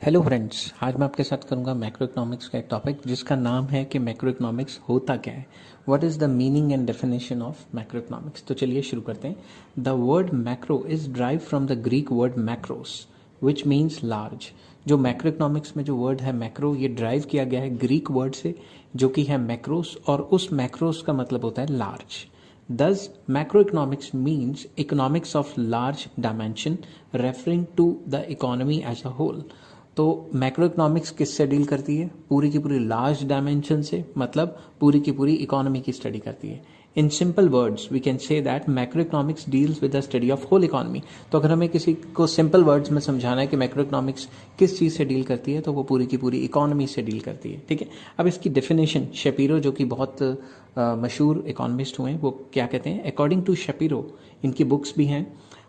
Hello friends, आज मैं आपके साथ करूंगा मैक्रो इकोनॉमिक्स का एक टॉपिक जिसका नाम है कि मैक्रो इकोनॉमिक्स होता क्या है। What is the meaning and definition of macro economics. तो चलिए शुरू करते हैं। The word macro is drive from the Greek word macros which means large. जो मैक्रो इकोनॉमिक्स में जो वर्ड है मैक्रो, ये ड्राइव किया गया है ग्रीक वर्ड से जो कि है मैक्रोस, और उस मैक्रोस का मतलब होता है large. Thus, macroeconomics means economics of large dimension referring to the economy as a whole. तो मैक्रो इकोनॉमिक्स किससे डील करती है? पूरी की पूरी लार्ज डायमेंशन से, मतलब पूरी की पूरी इकोनॉमी की स्टडी करती है। In simple words we can say that macro economics deals with the study of whole economy. तो अगर हमें किसी को सिंपल वर्ड्स में समझाना है कि मैक्रो इकोनॉमिक्स किस चीज़ से डील करती है, तो वो पूरी की पूरी इकोनॉमी से डील करती है। ठीक है, अब इसकी डेफिनेशन शेपिरो, जो कि बहुत मशहूर इकोनॉमिस्ट हुए हैं, वो क्या कहते हैं? अकॉर्डिंग टू शेपिरो, इनकी बुक्स भी हैं,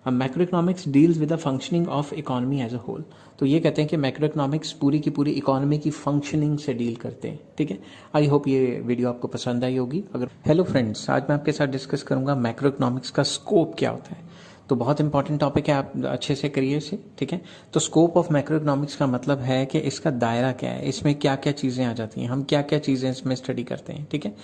macro economics deals with the functioning of economy as a whole. तो ये कहते हैं कि मैक्रो इकोनॉमिक्स पूरी की पूरी इकोनॉमी की फंक्शनिंग से डील करते हैं। ठीक है, आई होप ये वीडियो आपको पसंद आई होगी। अगर हेलो फ्रेंड्स, आज मैं आपके साथ डिस्कस करूंगा मैक्रो इकोनॉमिक्स का स्कोप क्या होता है। तो बहुत इंपॉर्टेंट टॉपिक है, आप अच्छे से करिए इसे। ठीक है, तो स्कोप ऑफ मैक्रो इकोनॉमिक्स का मतलब है कि इसका दायरा क्या है, इसमें क्या क्या चीज़ें आ जाती हैं, हम क्या क्या चीज़ें इसमें स्टडी करते हैं। ठीक है,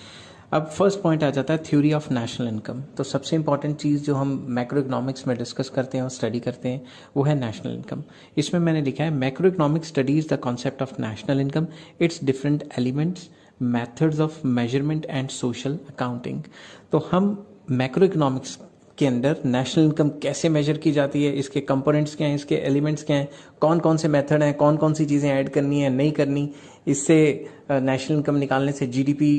अब फर्स्ट पॉइंट आ जाता है थ्योरी ऑफ नेशनल इनकम। तो सबसे इंपॉर्टेंट चीज़ जो हम मैक्रो इकोनॉमिक्स में डिस्कस करते हैं और स्टडी करते हैं वो है नेशनल इनकम। इसमें मैंने लिखा है macro economics studies the concept of national income, it's different elements, methods of measurement and social accounting. तो हम मैक्रो इकोनॉमिक्स के अंदर नेशनल इनकम कैसे मेजर की जाती है, इसके कंपोनेंट्स क्या हैं, इसके एलिमेंट्स क्या हैं, कौन कौन से मेथड हैं, कौन कौन सी चीज़ें ऐड करनी है नहीं करनी, इससे नेशनल इनकम निकालने से जीडीपी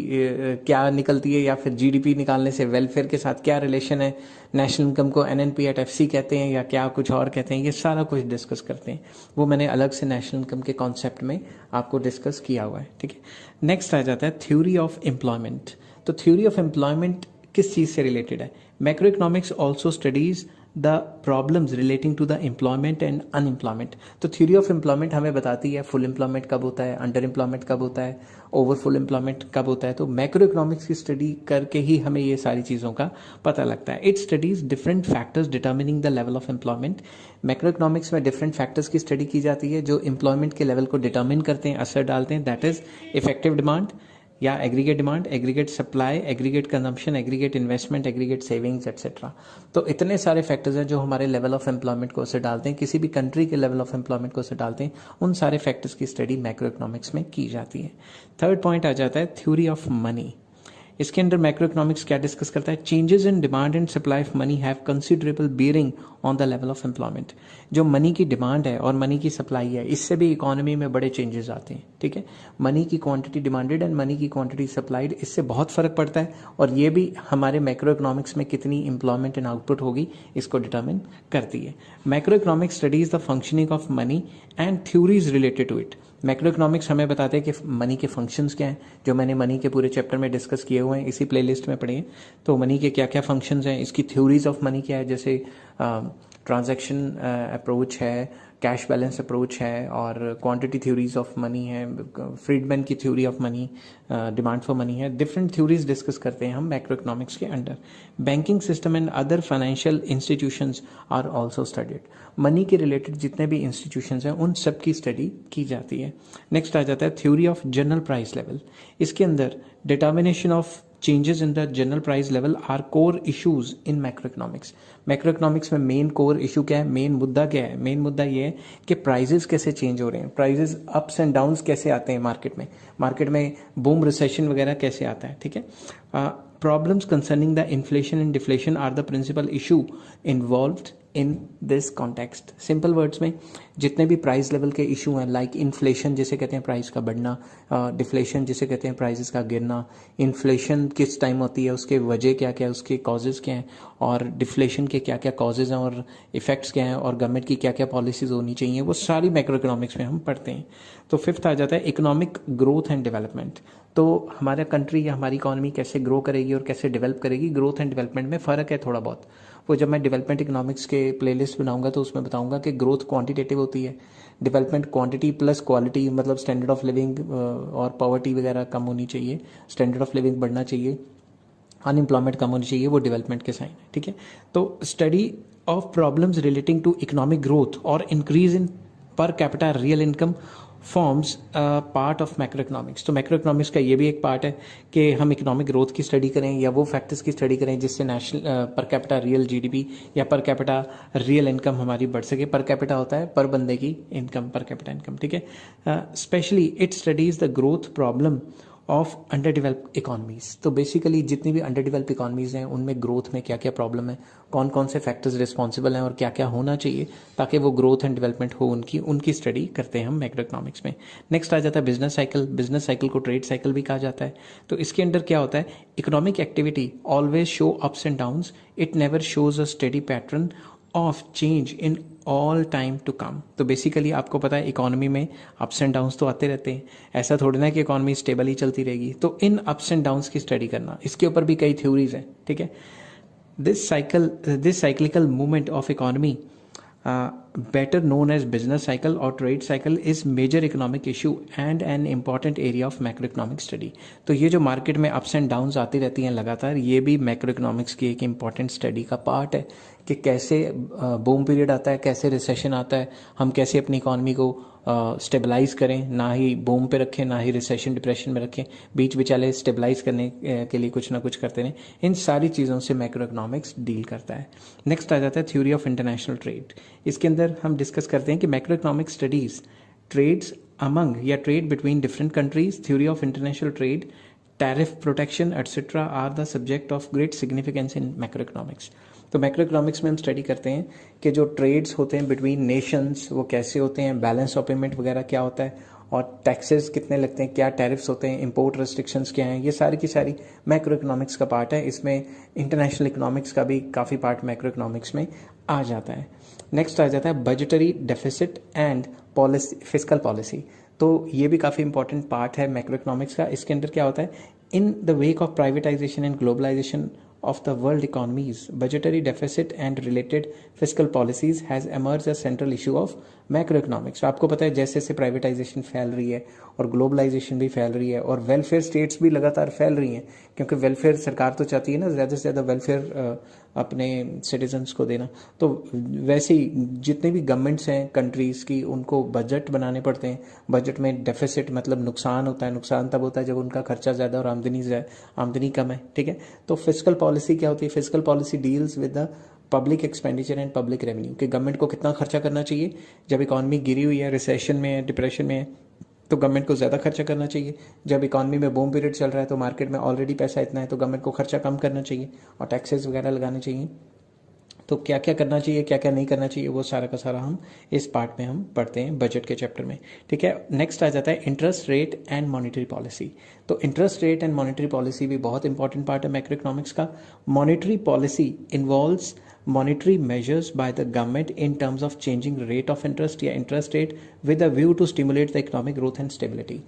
क्या निकलती है, या फिर जीडीपी निकालने से वेलफेयर के साथ क्या रिलेशन है, नेशनल इनकम को एनएनपी एट एफसी कहते हैं या क्या कुछ और कहते हैं, ये सारा कुछ डिस्कस करते हैं। वो मैंने अलग से नेशनल इनकम के कॉन्सेप्ट में आपको डिस्कस किया हुआ है। ठीक है, नेक्स्ट आ जाता है थ्योरी ऑफ एम्प्लॉयमेंट। तो थ्योरी ऑफ एम्प्लॉयमेंट किस चीज़ से रिलेटेड है? Macro economics also studies the problems relating to the employment and unemployment. तो थ्योरी ऑफ एम्प्लॉयमेंट हमें बताती है फुल एम्प्लॉयमेंट कब होता है, अंडर एम्प्लॉयमेंट कब होता है, ओवर फुल एम्प्लॉयमेंट कब होता है। तो मैक्रो इकोनॉमिक्स की स्टडी करके ही हमें ये सारी चीज़ों का पता लगता है। It studies different factors determining the level of employment. Macro economics में डिफरेंट फैक्टर्स की स्टडी की जाती है जो एम्प्लॉयमेंट के लेवल को डिटर्मिन करते हैं, असर डालते हैं। दैट इज इफेक्टिव डिमांड या aggregate demand, aggregate supply, aggregate consumption, aggregate investment, aggregate savings etcetera. तो इतने सारे फैक्टर्स हैं जो हमारे लेवल ऑफ एम्प्लॉयमेंट को असर डालते हैं, किसी भी कंट्री के लेवल ऑफ एम्प्लॉयमेंट को असर डालते हैं। उन सारे फैक्टर्स की स्टडी मैक्रो इकोनॉमिक्स में की जाती है। थर्ड पॉइंट आ जाता है थ्योरी ऑफ मनी। इसके अंदर मैक्रो इकोनॉमिक्स क्या डिस्कस करता है? Changes in demand and supply of money have considerable bearing on the level of employment. जो मनी की डिमांड है और मनी की सप्लाई है, इससे भी इकोनॉमी में बड़े चेंजेस आते हैं। ठीक है, मनी की क्वांटिटी डिमांडेड एंड मनी की क्वांटिटी सप्लाइड, इससे बहुत फर्क पड़ता है, और ये भी हमारे मैक्रो इकोनॉमिक्स में कितनी एम्प्लॉयमेंट एंड आउटपुट होगी इसको डिटर्मिन करती है। Macro economics studies the functioning of money and theories related to it. Macro economics हमें बताते हैं कि मनी के फंक्शंस क्या हैं, जो मैंने मनी के पूरे चैप्टर में डिस्कस किए हुए हैं, इसी प्लेलिस्ट में पढ़िए। तो मनी के क्या क्या फंक्शंस हैं, इसकी थ्योरीज ऑफ मनी क्या है, जैसे ट्रांजैक्शन अप्रोच है, कैश बैलेंस अप्रोच है, और क्वांटिटी थ्योरीज ऑफ मनी है, फ्रीडमैन की theory of money, demand for money है। डिफरेंट थ्योरीज डिस्कस करते हैं हम मैक्रो इकोनॉमिक्स के अंडर। Banking system and other financial institutions are also studied. Money के रिलेटेड जितने भी इंस्टीट्यूशंस हैं उन सब की स्टडी की जाती है। नेक्स्ट आ जाता है theory of general price level. इसके अंदर determination of changes in the general price level are core issues in macroeconomics. Macroeconomics में मेन कोर इशू क्या है, मेन मुद्दा क्या है? मेन मुद्दा ये है कि प्राइजेस कैसे चेंज हो रहे हैं, प्राइजेस अप्स एंड डाउन्स कैसे आते हैं मार्केट में बूम रिसेशन वगैरह कैसे आता है। ठीक है, problems concerning the inflation and deflation are the principal issue involved in this context. Simple words में जितने भी प्राइस लेवल के इशू हैं, लाइक इन्फ्लेशन जिसे कहते हैं प्राइस का बढ़ना, डिफ्लेशन जिसे कहते हैं प्राइसेस का गिरना, इन्फ्लेशन किस टाइम होती है, उसके वजह क्या क्या है, उसके कॉजेज़ क्या हैं, और डिफ्लेशन के क्या क्या कॉजेज़ हैं और इफेक्ट्स क्या हैं, और गवर्नमेंट की क्या क्या पॉलिसीज होनी चाहिए, वो सारी मैक्रो इकोनॉमिक्स में हम पढ़ते हैं। तो फिफ्थ आ जाता है इकोनॉमिक ग्रोथ एंड डेवलपमेंट। तो हमारा कंट्री या हमारी इकॉनमी कैसे ग्रो करेगी और कैसे डेवलप करेगी, ग्रोथ एंड डेवलपमेंट में फ़र्क है थोड़ा बहुत। वो जब मैं डेवलपमेंट इकोनॉमिक्स के प्लेलिस्ट बनाऊंगा तो उसमें बताऊंगा कि ग्रोथ क्वांटिटेटिव होती है, डेवलपमेंट क्वांटिटी प्लस क्वालिटी, मतलब स्टैंडर्ड ऑफ लिविंग और पॉवर्टी वगैरह कम होनी चाहिए, स्टैंडर्ड ऑफ लिविंग बढ़ना चाहिए, अनएम्प्लॉयमेंट कम होनी चाहिए, वो डेवलपमेंट के साइन है। ठीक है, तो study of problems relating to economic growth और increase in per capita real income forms part of macro economics. तो मैक्रो इकोनॉमिक्स का ये भी एक पार्ट है कि हम इकोनॉमिक ग्रोथ की स्टडी करें या वो फैक्टर्स की स्टडी करें जिससे नेशनल पर कैपिटा रियल जीडीपी या पर कैपिटा रियल इनकम हमारी बढ़ सके। पर कैपिटा होता है पर बंदे की इनकम, पर कैपिटा इनकम, ठीक है। Specially it studies the growth problem of under develop economies. तो बेसिकली जितनी भी अंडर डेवलप इकॉनमीज हैं उनमें ग्रोथ में क्या क्या प्रॉब्लम है, कौन कौन से फैक्टर्स रिस्पॉन्सिबल हैं और क्या क्या होना चाहिए ताकि वो ग्रोथ एंड डेवलपमेंट हो उनकी स्टडी करते हैं हम मैक्रो इकोनॉमिक्स में। नेक्स्ट आ जाता है बिजनेस साइकिल। बिजनेस साइकिल को ट्रेड साइकिल भी कहा जाता है। तो इसके अंदर क्या होता है, economic activity always show ups and downs, it never shows a steady pattern of change in all time to come. तो बेसिकली आपको पता है इकोनॉमी में अप्स एंड डाउन्स तो आते रहते हैं, ऐसा थोड़ी ना कि इकोनॉमी स्टेबल ही चलती रहेगी। तो इन अप्स एंड डाउन्स की स्टडी करना, इसके ऊपर भी कई थ्योरीज हैं, ठीक है। This cyclical movement of economy better known as business cycle or trade cycle is major economic issue and an important area of macroeconomic study। तो ये जो मार्केट में अप्स एंड डाउन्स आती रहती हैं लगातार, ये भी मैक्रो इकोनॉमिक्स की एक इंपॉर्टेंट स्टडी का पार्ट है कि कैसे बूम पीरियड आता है, कैसे रिसेशन आता है, हम कैसे अपनी इकॉनमी को स्टेबलाइज करें, ना ही बूम पे रखें ना ही रिसेशन डिप्रेशन में रखें, बीच बिचाले स्टेबलाइज करने के लिए कुछ ना कुछ करते रहें। इन सारी चीज़ों से मैक्रो इकोनॉमिक्स डील करता है। नेक्स्ट आ जाता है थ्योरी ऑफ इंटरनेशनल ट्रेड। इसके अंदर हम डिस्कस करते हैं कि macro economic studies trades among या trade between different countries, theory of international trade, tariff protection etcetera are the subject of great significance in macro economics. तो मैक्रो इकोनॉमिक्स में हम स्टडी करते हैं कि जो ट्रेड्स होते हैं बिटवीन नेशंस वो कैसे होते हैं, बैलेंस ऑफ पेमेंट वगैरह क्या होता है, और टैक्सेस कितने लगते हैं, क्या टैरिफ्स होते हैं, इंपोर्ट रेस्ट्रिक्शंस क्या हैं, ये सारी की सारी मैक्रो इकोनॉमिक्स का पार्ट है। इसमें इंटरनेशनल इकोनॉमिक्स का भी काफ़ी पार्ट मैक्रो इकोनॉमिक्स में आ जाता है। नेक्स्ट आ जाता है budgetary deficit and policy, fiscal policy. तो ये भी काफ़ी इंपॉर्टेंट पार्ट है मैक्रो इकोनॉमिक्स का। इसके अंदर क्या होता है, in the wake of privatization and globalization of the world economies, budgetary deficit and related fiscal policies has emerged as central issue of macroeconomics। आपको पता है जैसे जैसे प्राइवेटाइजेशन फैल रही है और ग्लोबलाइजेशन भी फैल रही है और वेलफेयर स्टेट्स भी लगातार फैल रही हैं, क्योंकि वेलफेयर सरकार तो चाहती है ना ज़्यादा से ज़्यादा वेलफेयर अपने सिटीजन्स को देना। तो वैसे ही जितने भी गवर्नमेंट्स हैं कंट्रीज़ की, उनको बजट बनाने पड़ते हैं। बजट में डेफिसिट मतलब नुकसान होता है। नुकसान तब होता है जब उनका खर्चा ज़्यादा और आमदनी कम है, ठीक है। तो फिस्कल पॉलिसी क्या होती है, fiscal policy deals with the public expenditure and public revenue, कि गवर्नमेंट को कितना खर्चा करना चाहिए। जब इकॉनमी गिरी हुई है, रिसेशन में है, डिप्रेशन में है, तो गवर्नमेंट को ज़्यादा खर्चा करना चाहिए। जब इकॉनमी में बूम पीरियड चल रहा है तो मार्केट में ऑलरेडी पैसा इतना है तो गवर्नमेंट को खर्चा कम करना चाहिए और टैक्सेस वगैरह लगाने चाहिए। तो क्या क्या करना चाहिए, क्या क्या नहीं करना चाहिए, वो सारा का सारा हम इस पार्ट में हम पढ़ते हैं बजट के चैप्टर में, ठीक है। नेक्स्ट आ जाता है interest rate and monetary policy. तो interest rate and monetary policy भी बहुत इंपॉर्टेंट पार्ट है मैक्रो इकोनॉमिक्स का। Monetary policy involves monetary measures by the government in terms of changing rate of interest या interest rate with a view to stimulate the economic growth and stability।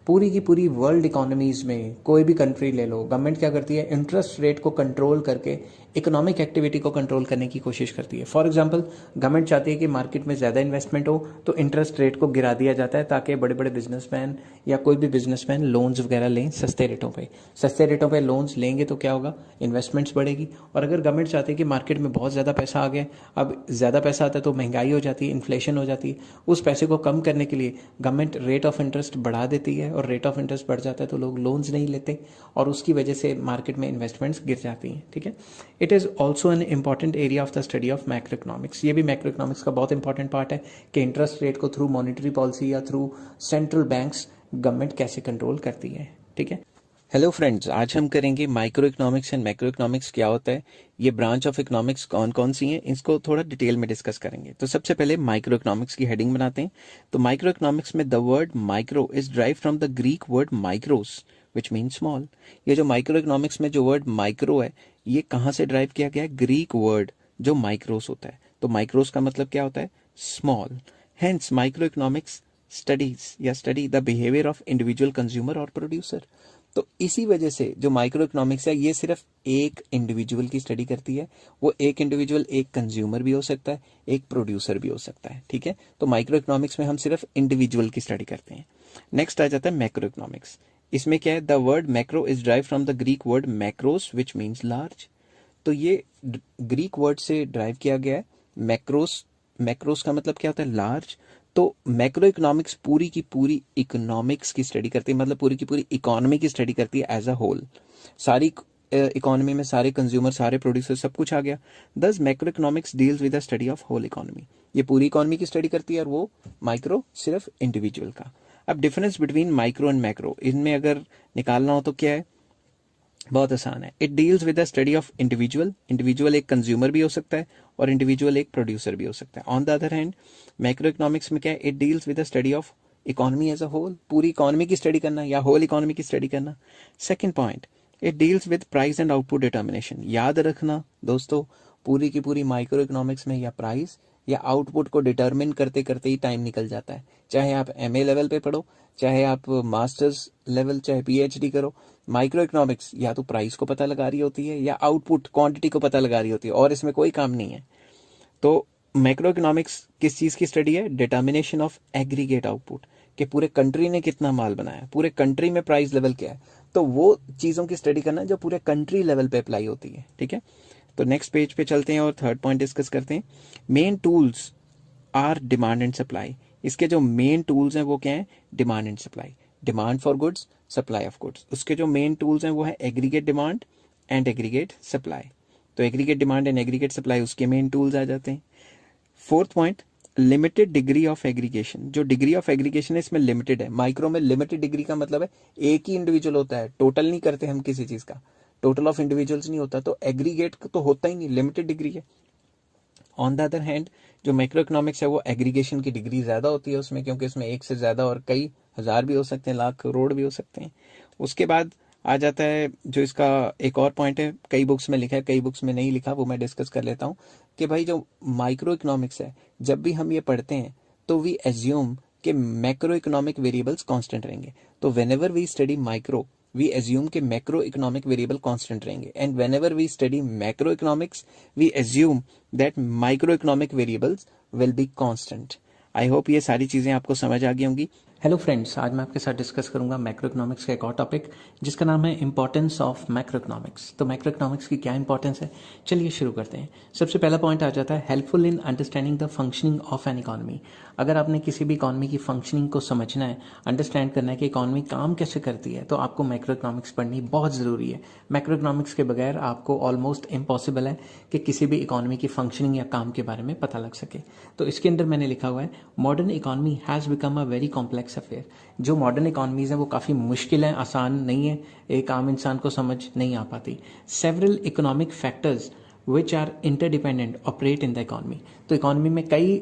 पूरी की पूरी world economies में कोई भी country ले लो, government क्या करती है, इंटरेस्ट रेट को कंट्रोल करके इकोनॉमिक एक्टिविटी को कंट्रोल करने की कोशिश करती है। फॉर एग्जांपल गवर्नमेंट चाहती है कि मार्केट में ज़्यादा इन्वेस्टमेंट हो तो इंटरेस्ट रेट को गिरा दिया जाता है ताकि बड़े बड़े बिजनेसमैन या कोई भी बिजनेसमैन लोन्स वगैरह लें सस्ते रेटों पे। सस्ते रेटों पे लोन्स लेंगे तो क्या होगा, इन्वेस्टमेंट्स बढ़ेगी। और अगर गवर्नमेंट चाहती है कि मार्केट में बहुत ज़्यादा पैसा आ गया, अब ज़्यादा पैसा आता है तो महंगाई हो जाती है, इन्फ्लेशन हो जाती है, उस पैसे को कम करने के लिए गवर्नमेंट रेट ऑफ इंटरेस्ट बढ़ा देती है और रेट ऑफ इंटरेस्ट बढ़ जाता है तो लोग लोन्स नहीं लेते और उसकी वजह से मार्केट में इन्वेस्टमेंट्स गिर जाती हैं, ठीक है। It is also an important area of the study of macro economics. ये भी मैक्रो इकोनॉमिक्स का बहुत इंपॉर्टेंट पार्ट है कि इंटरेस्ट रेट को थ्रू मॉनेटरी पॉलिसी या थ्रू सेंट्रल बैंक्स गवर्नमेंट कैसे कंट्रोल करती है, ठीक है। हेलो फ्रेंड्स, आज हम करेंगे micro economics and macro economics क्या होता है, ये ब्रांच ऑफ इकोनॉमिक्स कौन कौन सी हैं, इसको थोड़ा डिटेल में डिस्कस करेंगे। तो सबसे पहले माइक्रो इकोनॉमिक्स की हेडिंग बनाते हैं। तो माइक्रो इकोनॉमिक्स में the word micro is drive from the Greek word micros which mean small. ये जो माइक्रो इकोनॉमिक्स में जो वर्ड माइक्रो है ये कहाँ से ड्राइव किया गया है, ग्रीक वर्ड जो माइक्रोस होता है। तो माइक्रोस का मतलब क्या होता है, small. Hence micro economics studies या study the behaviour of individual consumer और प्रोड्यूसर। तो इसी वजह से जो माइक्रो इकोनॉमिक्स है ये सिर्फ एक इंडिविजुअल की स्टडी करती है। वो एक इंडिविजुअल एक कंज्यूमर भी हो सकता है, एक प्रोड्यूसर भी हो सकता है, ठीक है। तो माइक्रो इकोनॉमिक्स में हम सिर्फ इंडिविजुअल की स्टडी करते हैं। नेक्स्ट आ जाता है मैक्रो इकोनॉमिक्स। इसमें क्या है, the word macro is drive from the Greek word macros which means large. तो ये ग्रीक वर्ड से ड्राइव किया गया है। मैक्रोस, मैक्रोस का मतलब क्या होता है, लार्ज। तो मैक्रो इकोनॉमिक्स पूरी की पूरी इकोनॉमिक्स की स्टडी करती है, मतलब पूरी की पूरी इकोनॉमी की स्टडी करती है एज अ होल। सारी इकोनॉमी में सारे कंज्यूमर, सारे प्रोड्यूसर, सब कुछ आ गया। Thus macro economics deals with the study of whole economy. ये पूरी इकोनॉमी की स्टडी करती है और वो माइक्रो सिर्फ इंडिविजुअल का। अब difference between micro and macro, इनमें अगर निकालना हो तो क्या है, बहुत आसान है। It deals with the study of individual. Individual एक कंज्यूमर भी हो सकता है और इंडिविजुअल एक प्रोड्यूसर भी हो सकता है। On the other hand macro economics में क्या है, it deals with the study of economy as a whole, पूरी इकोनॉमी की स्टडी करना या होल इकोनॉमी की स्टडी करना। Second point, it deals with price and output determination. याद रखना दोस्तों, पूरी की पूरी माइक्रो इकोनॉमिक्स में या प्राइस या आउटपुट को डिटर्मिन करते करते ही टाइम निकल जाता है। चाहे आप एमए लेवल पे पढ़ो, चाहे आप मास्टर्स लेवल, चाहे पीएचडी करो, माइक्रो इकोनॉमिक्स या तो प्राइस को पता लगा रही होती है या आउटपुट क्वांटिटी को पता लगा रही होती है, और इसमें कोई काम नहीं है। तो मैक्रो इकोनॉमिक्स किस चीज़ की स्टडी है, डिटर्मिनेशन ऑफ एग्रीगेट आउटपुट, कि पूरे कंट्री ने कितना माल बनाया, पूरे कंट्री में प्राइस लेवल क्या है। तो वो चीज़ों की स्टडी करना जो पूरे कंट्री लेवल पे अप्लाई होती है। ठीक है, तो नेक्स्ट पेज पे चलते हैं और थर्ड पॉइंट डिस्कस करते हैं। Main tools are demand and supply. इसके जो मेन टूल्स हैं वो क्या है, demand and supply. Demand for goods, supply of goods. उसके जो मेन टूल्स हैं वो है aggregate demand and aggregate supply. तो aggregate demand and aggregate supply उसके मेन टूल्स आ जाते हैं। Fourth point, limited degree of aggregation. जो डिग्री ऑफ एग्रीगेशन है इसमें लिमिटेड है। माइक्रो में लिमिटेड डिग्री का मतलब है एक ही इंडिविजुअल होता है, टोटल नहीं करते हम किसी चीज का, टोटल ऑफ इंडिविजुअल्स नहीं होता, तो एग्रीगेट तो होता ही नहीं, लिमिटेड डिग्री है। ऑन द अदर हैंड जो मैक्रो इकोनॉमिक्स है वो एग्रीगेशन की डिग्री ज्यादा होती है उसमें, क्योंकि उसमें एक से ज्यादा और कई हजार भी हो सकते हैं, लाख करोड़ भी हो सकते हैं। उसके बाद आ जाता है जो इसका एक और पॉइंट है, कई बुक्स में लिखा है कई बुक्स में नहीं लिखा, वो मैं डिस्कस कर लेता हूँ कि भाई जो माइक्रो इकोनॉमिक्स है, जब भी हम ये पढ़ते हैं तो वी एज्यूम कि मैक्रो इकोनॉमिक वेरिएबल्स कांस्टेंट रहेंगे। तो whenever we study micro we assume कि मैक्रो इकोनॉमिक वेरिएबल कांस्टेंट रहेंगे, and whenever we study macro economics we assume that micro economic variables will be constant. I hope ये सारी चीजें आपको समझ आ गई होंगी। हेलो फ्रेंड्स, आज मैं आपके साथ डिस्कस करूंगा मैक्रो इकोनॉमिक्स का एक और टॉपिक जिसका नाम है इंपॉर्टेंस ऑफ मैक्रो इकोनॉमिक्स। तो मैक्रो इकोनॉमिक्स की क्या इंपॉर्टेंस है, चलिए शुरू करते हैं। सबसे पहला पॉइंट आ जाता है helpful in understanding the functioning of an economy. अगर आपने किसी भी इकोनॉमी की फंक्शनिंग को समझना है, अंडरस्टैंड करना है कि इकोनॉमी काम कैसे करती है, तो आपको मैक्रो इकोनॉमिक्स पढ़नी बहुत ज़रूरी है। मैक्रो इकोनॉमिक्स के बगैर आपको ऑलमोस्ट इम्पॉसिबल है कि किसी भी इकोनॉमी की फंक्शनिंग या काम के बारे में पता लग सके। तो इसके अंदर मैंने लिखा हुआ है modern economy has become a very complex affair. जो मॉडर्न इकोनॉमीज़ हैं वो काफ़ी मुश्किल है, आसान नहीं है, एक आम इंसान को समझ नहीं आ पाती। Several economic factors which are interdependent operate in the economy. तो इकोनॉमी में कई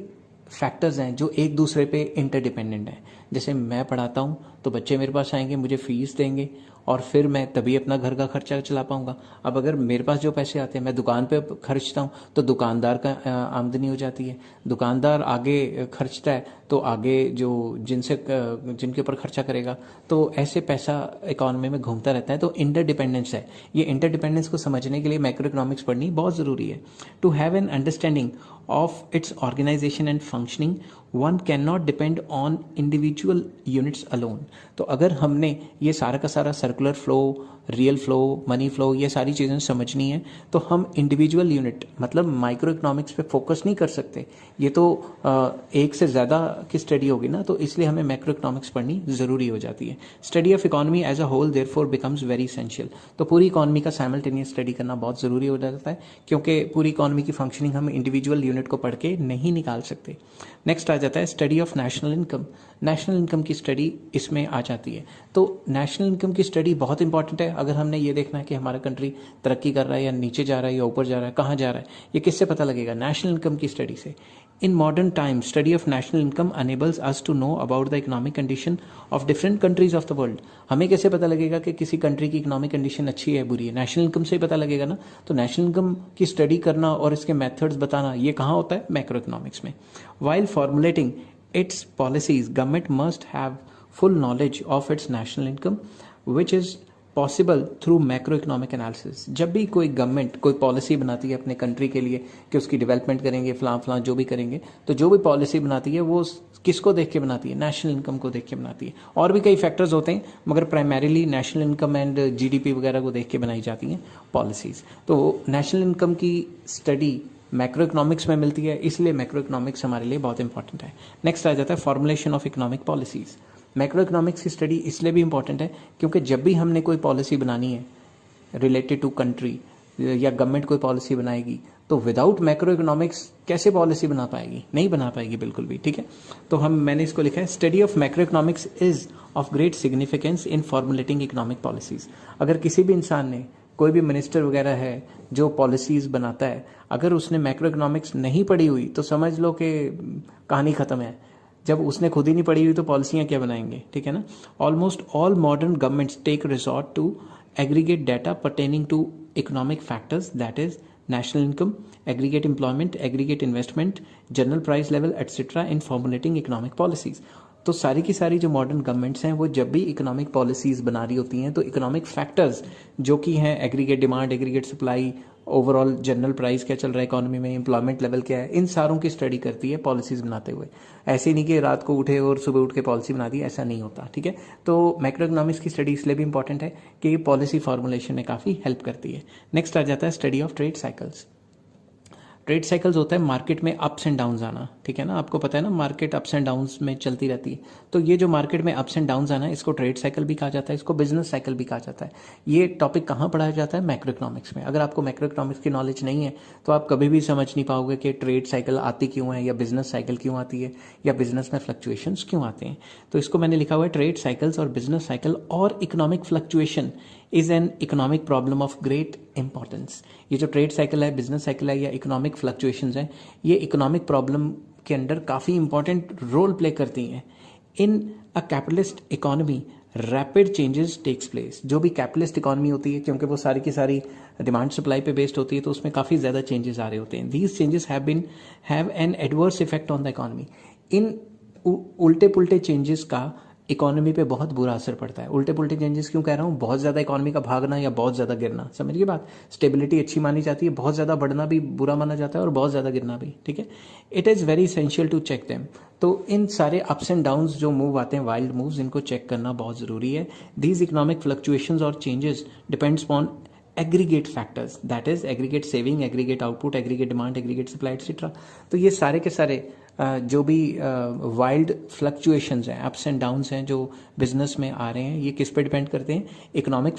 फैक्टर्स हैं जो एक दूसरे पे इंटरडिपेंडेंट हैं। जैसे मैं पढ़ाता हूँ तो बच्चे मेरे पास आएंगे, मुझे फीस देंगे और फिर मैं तभी अपना घर का खर्चा चला पाऊंगा। अब अगर मेरे पास जो पैसे आते हैं मैं दुकान पे खर्चता हूँ तो दुकानदार का आमदनी हो जाती है, दुकानदार आगे खर्चता है तो आगे जो जिनके ऊपर खर्चा करेगा, तो ऐसे पैसा इकोनॉमी में घूमता रहता है। तो इंटरडिपेंडेंस है, ये इंटरडिपेंडेंस को समझने के लिए मैक्रो इकोनॉमिक्स पढ़नी बहुत ज़रूरी है। To have an understanding of its organization and functioning one cannot depend on individual units alone। तो अगर हमने ये सारा का सारा circular flow, real flow, money flow, ये सारी चीज़ें समझनी है तो हम इंडिविजुअल यूनिट मतलब माइक्रो इकोनॉमिक्स पे फोकस नहीं कर सकते। ये तो एक से ज़्यादा की स्टडी होगी ना, तो इसलिए हमें मैक्रो इकोनॉमिक्स पढ़नी ज़रूरी हो जाती है। Study of economy as a whole therefore becomes very essential. तो पूरी इकोनॉमी का साइमल्टेनियस स्टडी करना बहुत ज़रूरी हो जाता है, क्योंकि पूरी इकोनॉमी की फंक्शनिंग हम इंडिविजुअल यूनिट को पढ़ के नहीं निकाल सकते। नेक्स्ट आ जाता है study of national income. National income की स्टडी इसमें आ जाती है। तो नेशनल इनकम की स्टडी बहुत इंपॉर्टेंट है। अगर हमने ये देखना है कि हमारा कंट्री तरक्की कर रहा है या नीचे जा रहा है या ऊपर जा रहा है, कहाँ जा रहा है, ये किससे पता लगेगा? नेशनल इनकम की स्टडी से। In modern time study of national income enables us to know about the economic condition of different countries of the world. हमें कैसे पता लगेगा कि किसी कंट्री की इकोनॉमिक कंडीशन अच्छी है बुरी है? नेशनल इनकम से ही पता लगेगा ना। तो नेशनल इनकम की स्टडी करना और इसके मेथड्स बताना, ये कहाँ होता है? मैक्रो इकोनॉमिक्स में। While formulating its policies, government must have full knowledge of its national income, which is possible through macroeconomic analysis। जब भी कोई गवर्नमेंट कोई पॉलिसी बनाती है अपने कंट्री के लिए कि उसकी डेवलपमेंट करेंगे, फलां जो भी करेंगे, तो जो भी पॉलिसी बनाती है वो किसको देख के बनाती है? नेशनल इनकम को देख के बनाती है। और भी कई फैक्टर्स होते हैं मगर primarily national income and GDP वगैरह को देख के बनाई जाती हैं पॉलिसीज़। तो नेशनल इनकम की स्टडी मैक्रो इकोनॉमिक्स में मिलती है, इसलिए मैक्रो इकोनॉमिक्स हमारे लिए बहुत इंपॉर्टेंट है। नेक्स्ट आ जाता है formulation of economic policies. Macro economics की स्टडी इसलिए भी इंपॉर्टेंट है क्योंकि जब भी हमने कोई पॉलिसी बनानी है रिलेटेड टू कंट्री या गवर्नमेंट कोई पॉलिसी बनाएगी, तो विदाउट मैक्रो इकोनॉमिक्स कैसे पॉलिसी बना पाएगी? नहीं बना पाएगी बिल्कुल भी, ठीक है। तो मैंने इसको लिखा है study of macro economics is of great significance in formulating economic policies. अगर किसी भी इंसान ने, कोई भी मिनिस्टर वगैरह है जो पॉलिसीज बनाता है, अगर उसने मैक्रो इकोनॉमिक्स नहीं पढ़ी हुई तो समझ लो कि कहानी खत्म है। जब उसने खुद ही नहीं पढ़ी हुई तो पॉलिसियां क्या बनाएंगे, ठीक है ना। Almost all modern governments take resort to aggregate data pertaining to economic factors, that is national income, aggregate employment, aggregate investment, general price level etc. in formulating economic policies। तो सारी की सारी जो मॉडर्न गवर्नमेंट्स हैं वो जब भी economic policies बना रही होती हैं तो इकोनॉमिक फैक्टर्स जो कि हैं aggregate demand, aggregate supply, overall general price क्या चल रहा है इकोनॉमी में, एम्प्लॉयमेंट लेवल क्या है, इन सारों की स्टडी करती है पॉलिसीज बनाते हुए। ऐसे नहीं कि रात को उठे और सुबह उठ के पॉलिसी बना दी, ऐसा नहीं होता, ठीक है। तो मैक्रो इकोनॉमिक्स की स्टडी इसलिए भी इंपॉर्टेंट है कि ये पॉलिसी फॉर्मुलेशन में काफ़ी हेल्प करती है। नेक्स्ट आ जाता है study of trade cycles. Trade cycles होता है मार्केट में अप्स एंड डाउन्स आना, ठीक है ना। आपको पता है ना मार्केट अप्स एंड डाउन्स में चलती रहती है, तो ये जो मार्केट में अप्स एंड डाउन्स आना है इसको ट्रेड साइकिल भी कहा जाता है, इसको बिजनेस साइकिल भी कहा जाता है। ये टॉपिक कहाँ पढ़ाया जाता है? मैक्रो इकोनॉमिक्स में। अगर आपको मैक्रो इकोनॉमिक्स की नॉलेज नहीं है तो आप कभी भी समझ नहीं पाओगे कि ट्रेड साइकिल आती क्यों है, या बिजनेस साइकिल क्यों आती है, या बिजनेस में फ्लक्चुएशंस क्यों आते हैं। तो इसको मैंने लिखा हुआ है ट्रेड साइकिल्स और बिजनेस साइकिल और economic fluctuation is an economic problem of great importance. ये जो ट्रेड साइकिल है, बिजनेस साइकिल है या इकोनॉमिक फ्लक्चुएशंस है, ये इकोनॉमिक प्रॉब्लम के अंदर काफ़ी इंपॉर्टेंट रोल प्ले करती हैं। In a capitalist economy rapid changes takes place. जो भी कैपिटलिस्ट इकोनॉमी होती है, क्योंकि वो सारी की सारी डिमांड सप्लाई पे बेस्ड होती है, तो उसमें काफ़ी ज़्यादा चेंजेस आ रहे होते हैं। These changes have an adverse effect on the economy. इन उल्टे पुल्टे चेंजेस का इकोनॉमी पे बहुत बुरा असर पड़ता है। उल्टे पुल्टे चेंजेस क्यों कह रहा हूँ? बहुत ज़्यादा इकोनॉमी का भागना या बहुत ज़्यादा गिरना, समझिए बात। स्टेबिलिटी अच्छी मानी जाती है, बहुत ज़्यादा बढ़ना भी बुरा माना जाता है और बहुत ज़्यादा गिरना भी, ठीक है। It is very essential to check them. तो इन सारे अप्स एंड डाउन्स जो मूव आते हैं, वाइल्ड मूव्स, इनको चेक करना बहुत ज़रूरी है। दीज इकोनॉमिक फ्लक्चुएशंस और changes depends upon aggregate factors, that is aggregate saving, aggregate output, aggregate demand, aggregate supply etcetera. तो ये सारे के सारे जो भी वाइल्ड फ्लक्चुएशंस हैं, अप्स एंड डाउन्स हैं जो बिजनेस में आ रहे हैं, ये किस पे डिपेंड करते हैं? इकोनॉमिक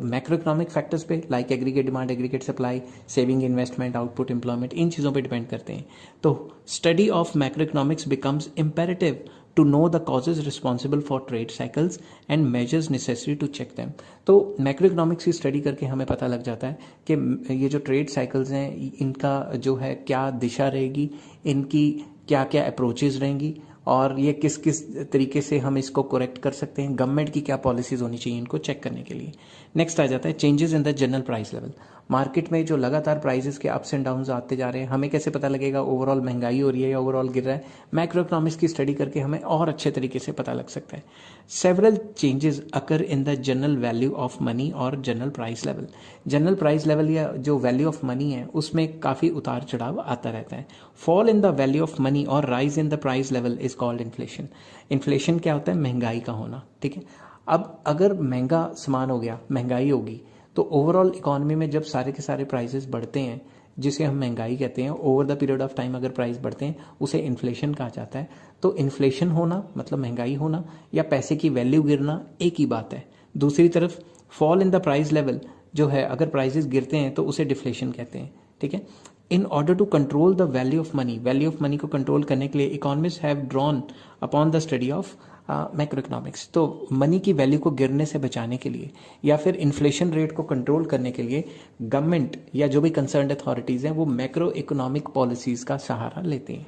मैक्रो इकोनॉमिक फैक्टर्स पे, like aggregate demand, aggregate supply, saving, investment, output, employment, इन चीज़ों पे डिपेंड करते हैं। तो study of macro economics becomes imperative to know the causes responsible for trade cycles and measures necessary to check them। तो macro economics की study करके हमें पता लग जाता है कि ये जो ट्रेड साइकिल्स हैं इनका जो है क्या दिशा रहेगी, इनकी क्या क्या अप्रोचेज रहेंगी, और ये किस किस तरीके से हम इसको करेक्ट कर सकते हैं, गवर्नमेंट की क्या पॉलिसीज होनी चाहिए इनको चेक करने के लिए। नेक्स्ट आ जाता है changes in the general price level. Market में जो लगातार प्राइसेस के अप्स एंड डाउन्स आते जा रहे हैं, हमें कैसे पता लगेगा ओवरऑल महंगाई हो रही है या ओवरऑल गिर रहा है? मैक्रो इकोनॉमिक्स की स्टडी करके हमें और अच्छे तरीके से पता लग सकता है। Several changes occur in the general value of money और general price level. General price level या जो वैल्यू ऑफ मनी है उसमें काफ़ी उतार चढ़ाव आता रहता है। Fall in the value of money और rise in the price level is called inflation. Inflation क्या होता है? महंगाई का होना, ठीक है। अब अगर महंगा सामान हो गया, महंगाई होगी, तो ओवरऑल इकोनॉमी में जब सारे के सारे प्राइसेस बढ़ते हैं, जिसे हम महंगाई कहते हैं, over the period of time अगर प्राइस बढ़ते हैं उसे इन्फ्लेशन कहा जाता है। तो इन्फ्लेशन होना मतलब महंगाई होना या पैसे की वैल्यू गिरना एक ही बात है। दूसरी तरफ fall in the price level जो है, अगर प्राइसेस गिरते हैं तो उसे डिफ्लेशन कहते हैं, ठीक है। In order to control the value of money को कंट्रोल करने के लिए economist have drawn upon the study of macro economics. तो मनी की वैल्यू को गिरने से बचाने के लिए या फिर इन्फ्लेशन रेट को कंट्रोल करने के लिए गवर्नमेंट या जो भी कंसर्न्ड अथॉरिटीज़ हैं वो मैक्रो इकोनॉमिक पॉलिसीज़ का सहारा लेते हैं।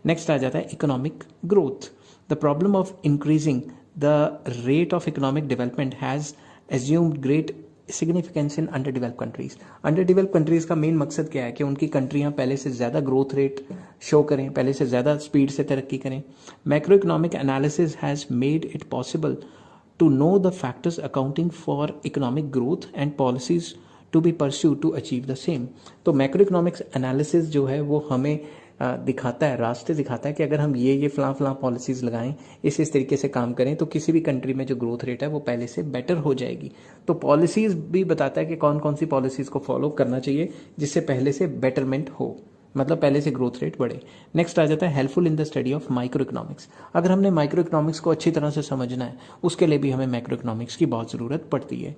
नेक्स्ट आ जाता है economic growth. The problem of increasing the rate of economic development has assumed great significance in under develop countries. Under develop countries का मेन मकसद क्या है कि उनकी कंट्रियां पहले से ज़्यादा ग्रोथ रेट शो करें, पहले से ज़्यादा स्पीड से तरक्की करें। Macro economic analysis has made it possible to know the factors accounting for economic growth and policies to be pursued to achieve the same. तो मैक्रो इकोनॉमिक्स एनालिसिस जो है वो हमें दिखाता है, रास्ते दिखाता है कि अगर हम ये फलां पॉलिसीज़ लगाएं, इस तरीके से काम करें, तो किसी भी कंट्री में जो ग्रोथ रेट है वो पहले से बेटर हो जाएगी। तो पॉलिसीज़ भी बताता है कि कौन कौन सी पॉलिसीज़ को फॉलो करना चाहिए जिससे पहले से बेटरमेंट हो। मतलब पहले से ग्रोथ रेट बढ़े। नेक्स्ट आ जाता है helpful in the study of micro economics. अगर हमने माइक्रो इकोनॉमिक्स को अच्छी तरह से समझना है उसके लिए भी हमें मैक्रो इकोनॉमिक्स की बहुत ज़रूरत पड़ती है।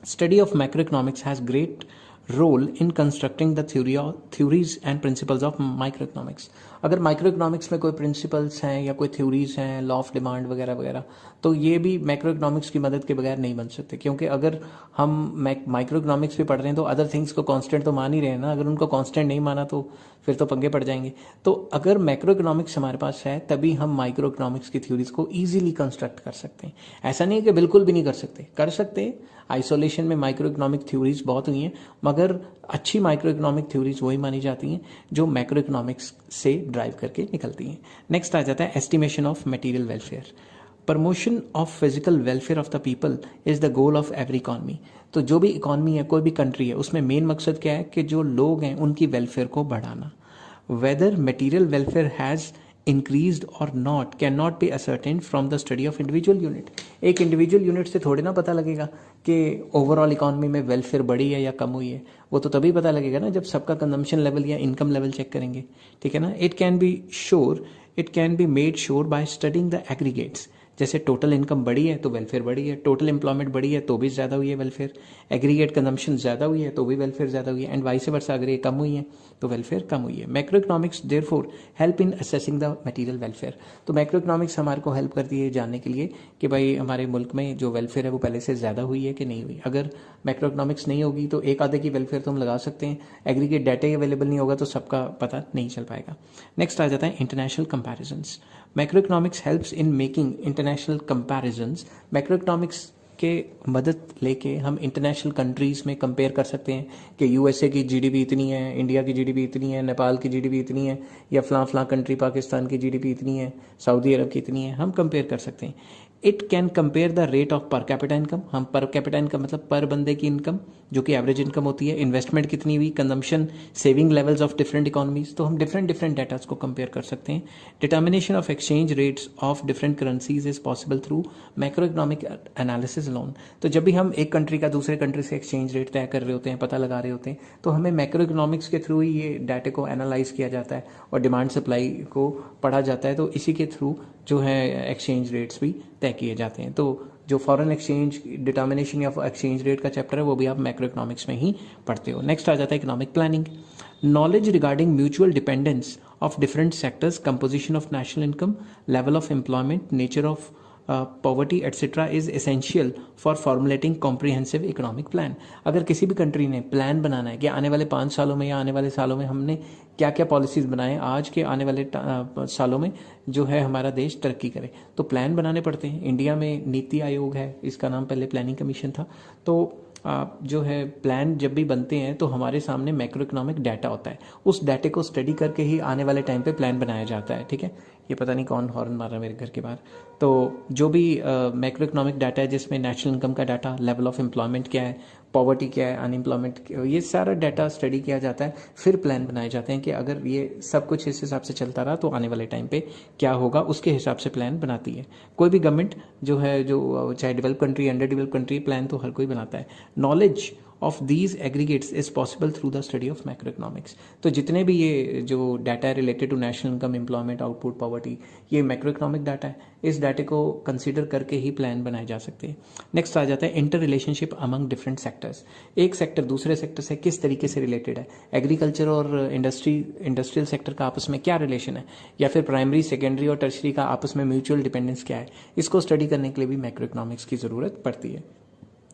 Study of macro economics has great role in constructing the theories and principles of micro economics. अगर माइक्रो इकोनॉमिक्स में कोई प्रिंसिपल्स हैं या कोई थ्योरीज हैं, लॉ ऑफ डिमांड वगैरह वगैरह, तो ये भी मैक्रो इकोनॉमिक्स की मदद के बगैर नहीं बन सकते, क्योंकि अगर हम माइक्रो इकोनॉमिक्स भी पढ़ रहे हैं तो अदर थिंग्स को कांस्टेंट तो मान ही रहे हैं ना। अगर उनको कांस्टेंट नहीं माना तो फिर तो पंगे पड़ जाएंगे। तो अगर मैक्रो इकोनॉमिक्स हमारे पास है तभी हम माइक्रो इकोनॉमिक्स की थ्योरीज को ईजिली कंस्ट्रक्ट कर सकते हैं। ऐसा नहीं है कि बिल्कुल भी नहीं कर सकते हैं। आइसोलेशन में माइक्रो इकोनॉमिक थ्योरीज बहुत हुई हैं, मगर अच्छी माइक्रो इकोनॉमिक थ्योरीज वही मानी जाती हैं जो मैक्रो इकोनॉमिक्स से ड्राइव करके निकलती हैं। नेक्स्ट आ जाता है estimation of material welfare. Promotion of physical welfare of the people is the goal of every economy. तो जो भी इकॉनमी है, कोई भी कंट्री है, उसमें मेन मकसद क्या है कि जो लोग हैं उनकी वेलफेयर को बढ़ाना। Whether material welfare has increased और not can not be ascertain from the study of individual unit. एक इंडिविजुअल यूनिट से थोड़ी ना पता लगेगा कि ओवरऑल इकॉनमी में वेलफेयर बढ़ी है या कम हुई है। वो तो तभी पता लगेगा ना जब सबका कंजम्पशन लेवल या इनकम लेवल चेक करेंगे, ठीक है ना। It can be made sure by studying the aggregates. जैसे टोटल इनकम बढ़ी है तो वेलफेयर बढ़ी है, टोटल एम्प्लॉयमेंट बढ़ी है तो भी ज़्यादा हुई है वेलफेयर, एग्रीगेट कंजम्पशन ज़्यादा हुई है तो भी वेलफेयर ज़्यादा हुई है, एंड वाइस वर्सा अगर ये कम हुई है तो वेलफेयर कम हुई है। Macro economics therefore help in assessing the material welfare. तो मैक्रो इकोनॉमिक्स हमारे को हेल्प करती है जानने के लिए कि भाई हमारे मुल्क में जो वेलफेयर है वो पहले से ज़्यादा हुई है कि नहीं हुई। अगर मैक्रो इकोनॉमिक्स नहीं होगी तो एक आधे की वेलफेयर तो हम लगा सकते हैं, एग्रीगेट डाटा ही अवेलेबल नहीं होगा तो सबका पता नहीं चल पाएगा। नेक्स्ट आ जाता है international comparisons. Macro economics helps in making international comparisons. Macro economics के मदद लेके हम इंटरनेशनल कंट्रीज़ में कंपेयर कर सकते हैं कि यूएसए की जीडीपी इतनी है, इंडिया की जीडीपी इतनी है, नेपाल की जीडीपी इतनी है, या फलां कंट्री पाकिस्तान की जीडीपी इतनी है, सऊदी अरब की इतनी है, हम कंपेयर कर सकते हैं। It can compare the rate of per capita income. हम पर कैपिटा इनकम मतलब पर बंदे की इनकम जो कि एवरेज इनकम होती है, इन्वेस्टमेंट कितनी हुई, consumption, saving levels of different economies, तो हम डिफरेंट डाटास को कंपेयर कर सकते हैं। Determination of exchange rates of different currencies is possible through macro economic analysis alone. तो जब भी हम एक कंट्री का दूसरे कंट्री से एक्सचेंज रेट तय कर रहे होते हैं, पता लगा रहे होते हैं, तो हमें मैक्रो इकोनॉमिक्स के थ्रू ही ये डाटा को एनालाइज किया जाता है और डिमांड सप्लाई को पढ़ा जाता है। तो इसी के थ्रू जो है एक्सचेंज रेट्स भी तय किए जाते हैं। तो जो फॉरेन एक्सचेंज डिटर्मिनेशन या एक्सचेंज रेट का चैप्टर है वो भी आप मैक्रो इकोनॉमिक्स में ही पढ़ते हो। नेक्स्ट आ जाता है economic planning. Knowledge regarding mutual dependence of different sectors, composition of national income, level of employment, nature of poverty etcetera is essential for formulating comprehensive economic plan. अगर किसी भी कंट्री ने प्लान बनाना है कि आने वाले 5 सालों में या आने वाले सालों में हमने क्या क्या पॉलिसीज़ बनाएं आज के आने वाले सालों में जो है हमारा देश तरक्की करे, तो प्लान बनाने पड़ते हैं। इंडिया में नीति आयोग है, इसका नाम पहले प्लानिंग कमीशन था। तो जो है प्लान जब भी बनते हैं तो हमारे सामने मैक्रो इकोनॉमिक डाटा होता है, उस डाटे को स्टडी करके ही आने वाले टाइम पे प्लान बनाया जाता है, ठीक है। ये पता नहीं कौन हॉर्न मार रहा है मेरे घर के बाहर। तो जो भी मैक्रो इकोनॉमिक डाटा है जिसमें नेशनल इनकम का डाटा, लेवल ऑफ एम्प्लॉयमेंट क्या है, पॉवर्टी क्या है, अनएम्प्लॉयमेंट, ये सारा डाटा स्टडी किया जाता है, फिर प्लान बनाए जाते हैं कि अगर ये सब कुछ इस हिसाब से चलता रहा तो आने वाले टाइम पे क्या होगा, उसके हिसाब से प्लान बनाती है कोई भी गवर्नमेंट जो है, जो चाहे develop country under develop country, plan तो हर कोई बनाता है। Knowledge of these aggregates is possible through the study of macro economics. तो जितने भी ये जो डाटा है related to national income, employment, output, poverty, ये मैक्रो इकोनॉमिक डाटा है। इस डाटे को कंसीडर करके ही प्लान बनाए जा सकते हैं। नेक्स्ट आ जाता है inter relationship among different sectors. एक सेक्टर दूसरे सेक्टर से किस तरीके से रिलेटेड है, एग्रीकल्चर और इंडस्ट्रियल सेक्टर का आपस में क्या रिलेशन है, या फिर प्राइमरी, सेकेंडरी और टर्शरी का आपस में म्यूचुअल डिपेंडेंस क्या है, इसको स्टडी करने के लिए भी मैक्रो इकोनॉमिक्स की ज़रूरत पड़ती है।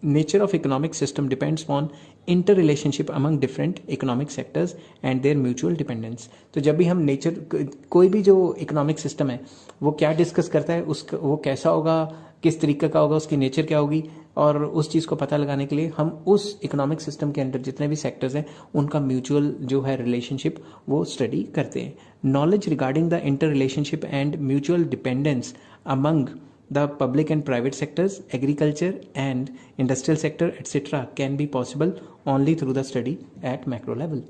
Nature of economic system depends on interrelationship among different economic sectors and their mutual dependence। तो जब भी हम नेचर, कोई भी जो इकोनॉमिक सिस्टम है वो क्या डिस्कस करता है, उसका वो कैसा होगा, किस तरीके का होगा, उसकी नेचर क्या होगी, और उस चीज़ को पता लगाने के लिए हम उस इकोनॉमिक सिस्टम के अंदर जितने भी सेक्टर्स हैं उनका म्यूचुअल जो है रिलेशनशिप वो स्टडी करते हैं। Knowledge regarding the inter relationship and mutual dependence among the public and private sectors, agriculture and industrial sector, etc. can be possible only through the study at macro level।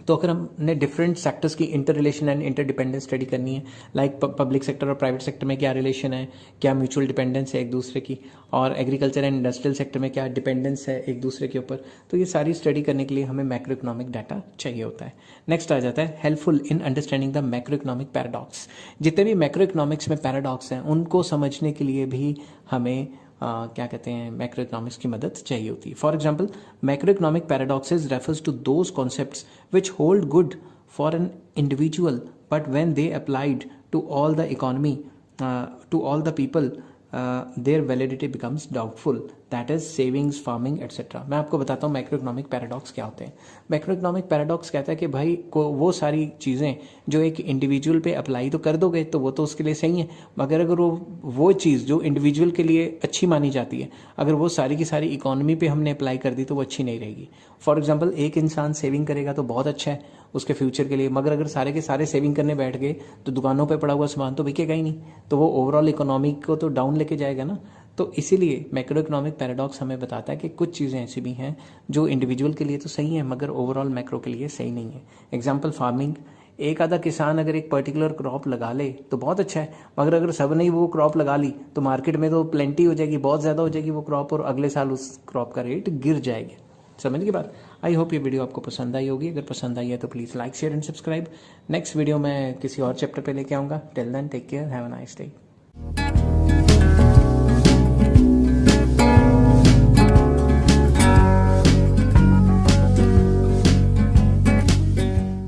तो अगर हमने different sectors की inter relation and inter dependence study करनी है, like public sector और private sector में क्या relation है, क्या म्यूचुअल डिपेंडेंस है एक दूसरे की, और एग्रीकल्चर एंड इंडस्ट्रियल सेक्टर में क्या डिपेंडेंस है एक दूसरे के ऊपर, तो ये सारी स्टडी करने के लिए हमें मैक्रो इकोनॉमिक डाटा चाहिए होता है। नेक्स्ट आ जाता है helpful in understanding the macro economic paradox. जितने भी मैक्रो इकोनॉमिक्स में पैराडॉक्स हैं उनको समझने के लिए भी हमें क्या कहते हैं, मैक्रो इकोनॉमिक्स की मदद चाहिए होती है। For example, macro economic paradoxes refers to those concepts which hold good for an individual but when they applied to all the economy to all the people their validity becomes doubtful, that is savings, farming etcetera. मैं आपको बताता हूँ macro economic paradox क्या होते हैं। Macro economic paradox कहता है कि भाई को वो सारी चीज़ें जो एक इंडिविजुअल पे अप्लाई तो कर दोगे तो वो तो उसके लिए सही है, मगर अगर वो चीज़ जो इंडिविजुअल के लिए अच्छी मानी जाती है, अगर वो सारी की सारी इकोनॉमी पे हमने अप्लाई कर दी तो वो अच्छी नहीं रहेगी। फॉर एग्जाम्पल, एक इंसान सेविंग करेगा तो बहुत अच्छा है उसके फ्यूचर के लिए, मगर अगर सारे के सारे सेविंग करने बैठ गए तो दुकानों पे पड़ा हुआ सामान तो बिकेगा ही नहीं, तो वो ओवरऑल इकोनॉमी को तो डाउन लेके जाएगा ना। तो इसीलिए मैक्रो इकोनॉमिक पैराडॉक्स हमें बताता है कि कुछ चीज़ें ऐसी भी हैं जो इंडिविजुअल के लिए तो सही है मगर ओवरऑल मैक्रो के लिए सही नहीं है। Example, farming. एक आधा किसान अगर एक पर्टिकुलर क्रॉप लगा ले तो बहुत अच्छा है, मगर अगर सब ने वो क्रॉप लगा ली तो मार्केट में तो प्लेंटी हो जाएगी, बहुत ज़्यादा हो जाएगी वो क्रॉप, और अगले साल उस क्रॉप का रेट गिर जाएगा। समझ की बात। आई होप ये वीडियो आपको पसंद आई होगी। अगर पसंद आई है तो please like, share and subscribe. Next video मैं किसी और चैप्टर पे लेके आऊँगा। Till then take care, have a nice day.